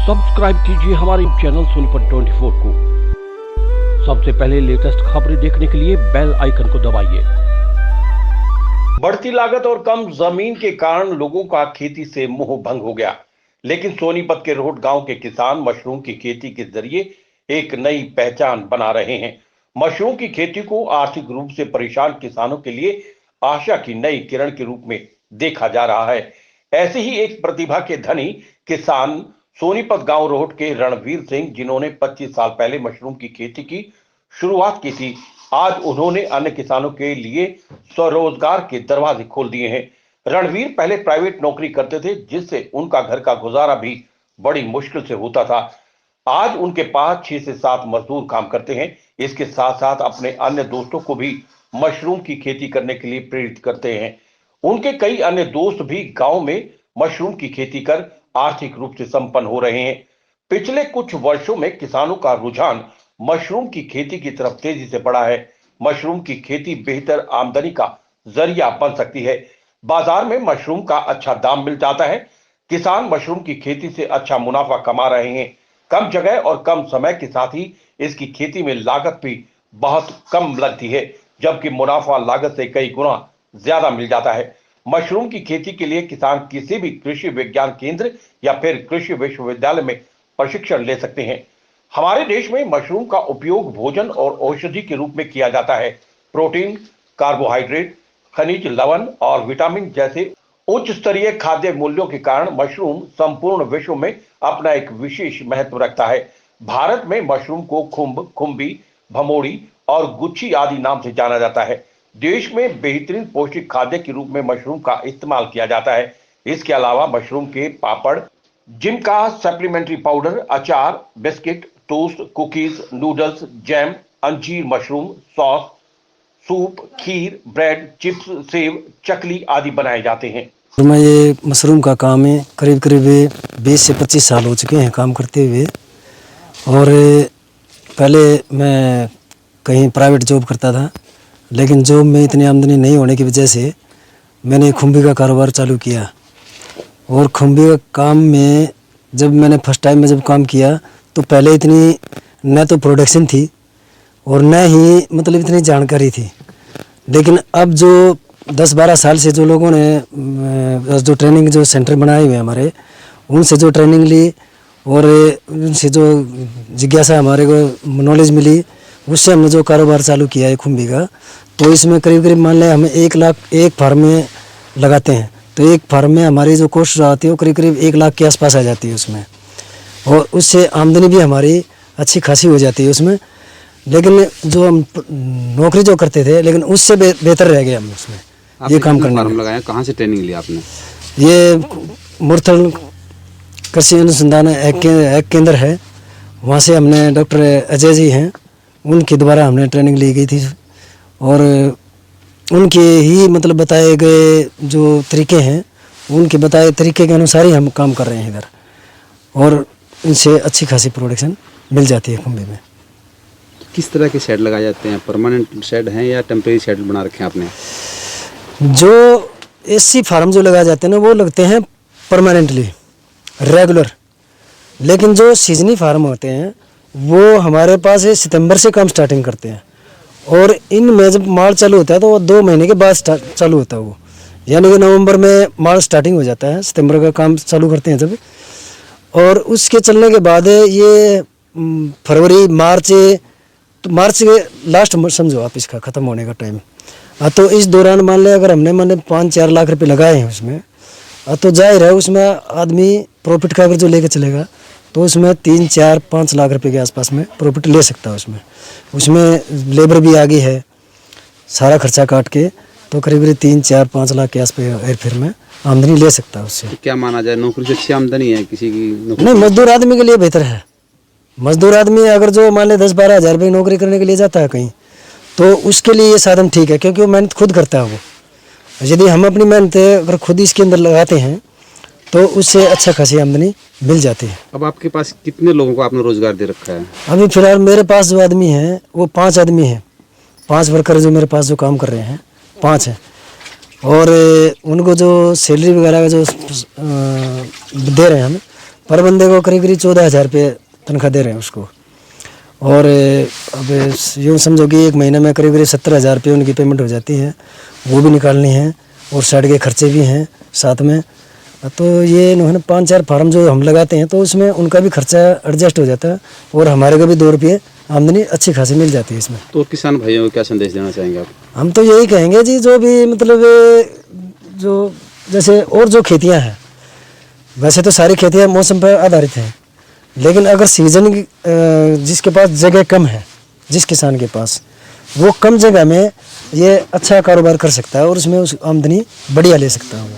Subscribe कीजिए हमारे channel Sonipat 24 को। सबसे पहले लेटेस्ट खबरें देखने के लिए बेल आइकन को दबाइए। बढ़ती लागत और कम जमीन के कारण लोगों का खेती से मोह भंग हो गया, लेकिन सोनीपत के रोहट गांव के किसान मशरूम की खेती के जरिए एक नई पहचान बना रहे हैं। मशरूम की खेती को आर्थिक रूप से परेशान किसानों के लिए आशा की नई किरण के रूप में देखा जा रहा है। ऐसे ही एक प्रतिभा के धनी किसान सोनीपत गांव रोहट के रणवीर सिंह, जिन्होंने 25 साल पहले मशरूम की खेती की शुरुआत की थी, आज उन्होंने अन्य किसानों के लिए स्वरोजगार के दरवाजे खोल दिए हैं। रणवीर पहले प्राइवेट नौकरी करते थे, जिससे उनका घर का गुजारा भी बड़ी मुश्किल से होता था। आज उनके पास 6 से 7 मजदूर काम करते हैं। इसके साथ साथ अपने अन्य दोस्तों को भी मशरूम की खेती करने के लिए प्रेरित करते हैं। उनके कई अन्य दोस्त भी गांव में मशरूम की खेती कर आर्थिक रूप से संपन्न हो रहे हैं। पिछले कुछ वर्षों में किसानों का रुझान मशरूम की खेती की तरफ तेजी से बढ़ा है। मशरूम की खेती बेहतर आमदनी का जरिया बन सकती है। बाजार में मशरूम का अच्छा दाम मिल जाता है। किसान मशरूम की खेती से अच्छा मुनाफा कमा रहे हैं। कम जगह और कम समय के साथ ही इसकी खेती में लागत भी बहुत कम लगती है, जबकि मुनाफा लागत से कई गुना ज्यादा मिल जाता है। मशरूम की खेती के लिए किसान किसी भी कृषि विज्ञान केंद्र या फिर कृषि विश्वविद्यालय में प्रशिक्षण ले सकते हैं। हमारे देश में मशरूम का उपयोग भोजन और औषधि के रूप में किया जाता है। प्रोटीन, कार्बोहाइड्रेट, खनिज लवण और विटामिन जैसे उच्च स्तरीय खाद्य मूल्यों के कारण मशरूम संपूर्ण विश्व में अपना एक विशेष महत्व रखता है। भारत में मशरूम को खुम्ब, खुम्बी, भमोड़ी और गुच्छी आदि नाम से जाना जाता है। देश में बेहतरीन पौष्टिक खाद्य के रूप में मशरूम का इस्तेमाल किया जाता है। इसके अलावा मशरूम के पापड़, जिनका सप्लीमेंट्री पाउडर, अचार, biscuit, toast, cookies, noodles, jam, अंजीर मशरूम सॉस, सूप, खीर, ब्रेड, चिप्स, सेव, चकली आदि बनाए जाते हैं। मैं ये मशरूम का काम है करीब 20 से 25 साल हो चुके हैं काम करते हुए। और पहले मैं कहीं प्राइवेट जॉब करता था, लेकिन जॉब में इतनी आमदनी नहीं होने की वजह से मैंने खुम्बी का कारोबार चालू किया। और खुम्बी का काम में जब मैंने फर्स्ट टाइम में जब काम किया तो पहले इतनी न तो प्रोडक्शन थी और न ही मतलब इतनी जानकारी थी। लेकिन अब जो 10-12 साल से जो लोगों ने जो ट्रेनिंग जो सेंटर बनाए हुए हैं हमारे, उनसे जो ट्रेनिंग ली और उनसे जो जिज्ञासा हमारे को नॉलेज मिली, उससे हमने जो कारोबार चालू किया है खुम्बी का, तो इसमें करीब करीब मान लें हमें 1 लाख एक फार्म में लगाते हैं, तो एक फार्म में हमारी जो कॉस्ट आती है वो करीब करीब 1 लाख के आसपास आ जाती है उसमें। और उससे आमदनी भी हमारी अच्छी खासी हो जाती है उसमें। लेकिन जो हम नौकरी जो करते थे, लेकिन उससे बेहतर रह गए हम उसमें ये काम करने में। लगाया, कहाँ से ट्रेनिंग ली आपने? ये मुरथल कृषि अनुसंधान एक केंद्र है, वहाँ से हमने डॉक्टर अजय जी हैं, उनके द्वारा हमने ट्रेनिंग ली गई थी। और उनके ही मतलब बताए गए जो तरीके हैं, उनके बताए तरीके के अनुसार ही हम काम कर रहे हैं इधर, और इनसे अच्छी खासी प्रोडक्शन मिल जाती है खुम्बी में। किस तरह के शेड लगाए जाते हैं? परमानेंट शेड हैं या टेम्परेरी शेड बना रखे हैं आपने? जो एसी फार्म जो लगाए जाते हैं ना, वो लगते हैं परमानेंटली रेगुलर। लेकिन जो सीजनी फार्म होते हैं वो हमारे पास सितंबर से काम स्टार्टिंग करते हैं, और इनमें जब माल चालू होता है तो वो 2 महीने के बाद चालू होता है वो, यानी कि नवंबर में माल स्टार्टिंग हो जाता है, सितंबर का काम चालू करते हैं जब। और उसके चलने के बाद ये फरवरी, मार्च, तो मार्च के लास्ट समझो आप इसका ख़त्म होने का टाइम। तो इस दौरान मान लें अगर हमने 5-4 लाख रुपए लगाए हैं उसमें, तो जाहिर है उसमें आदमी प्रॉफिट का अगर जो लेके चलेगा तो उसमें 3-4-5 लाख रुपए के आसपास में प्रॉफिट ले सकता है उसमें लेबर भी आगे है, सारा खर्चा काट के तो करीब 3-4-5 लाख के आसपास फिर में आमदनी ले सकता है उससे। तो क्या माना जाए, नौकरी से अच्छी आमदनी है किसी की? नहीं, मजदूर आदमी के लिए बेहतर है। मजदूर आदमी अगर जो मान ले 10-12 हज़ार रुपये नौकरी करने के लिए जाता है कहीं, तो उसके लिए ये साधन ठीक है, क्योंकि वो मेहनत खुद करता है। वो यदि हम अपनी मेहनत अगर खुद इसके अंदर लगाते हैं तो उससे अच्छा खासी आमदनी मिल जाती है। अब आपके पास कितने लोगों को आपने रोजगार दे रखा है? अभी फिलहाल मेरे पास जो आदमी हैं वो 5 आदमी हैं, 5 वर्कर जो मेरे पास जो काम कर रहे हैं 5 हैं। और उनको जो सैलरी वगैरह जो दे रहे हैं हम, पर बंदे को करीब करीब 14,000 रुपये तनख्वाह दे रहे हैं उसको। और अब यूँ समझो कि एक महीने में करीब करीब 70,000 रुपये उनकी पेमेंट हो जाती है, वो भी निकालनी है और साइड के खर्चे भी हैं साथ में। तो ये इन्होंने 5-4 फार्म जो हम लगाते हैं तो उसमें उनका भी खर्चा एडजस्ट हो जाता है और हमारे को भी 2 रुपये आमदनी अच्छी खासी मिल जाती है इसमें। तो किसान भाइयों को क्या संदेश देना चाहेंगे आप? हम तो यही कहेंगे जी, जो भी मतलब जो जैसे और जो खेतियां हैं, वैसे तो सारी खेतियां मौसम पर आधारित हैं, लेकिन अगर सीजन जिसके पास जगह कम है, जिस किसान के पास, वो कम जगह में ये अच्छा कारोबार कर सकता है और उसमें उस आमदनी बढ़िया ले सकता है।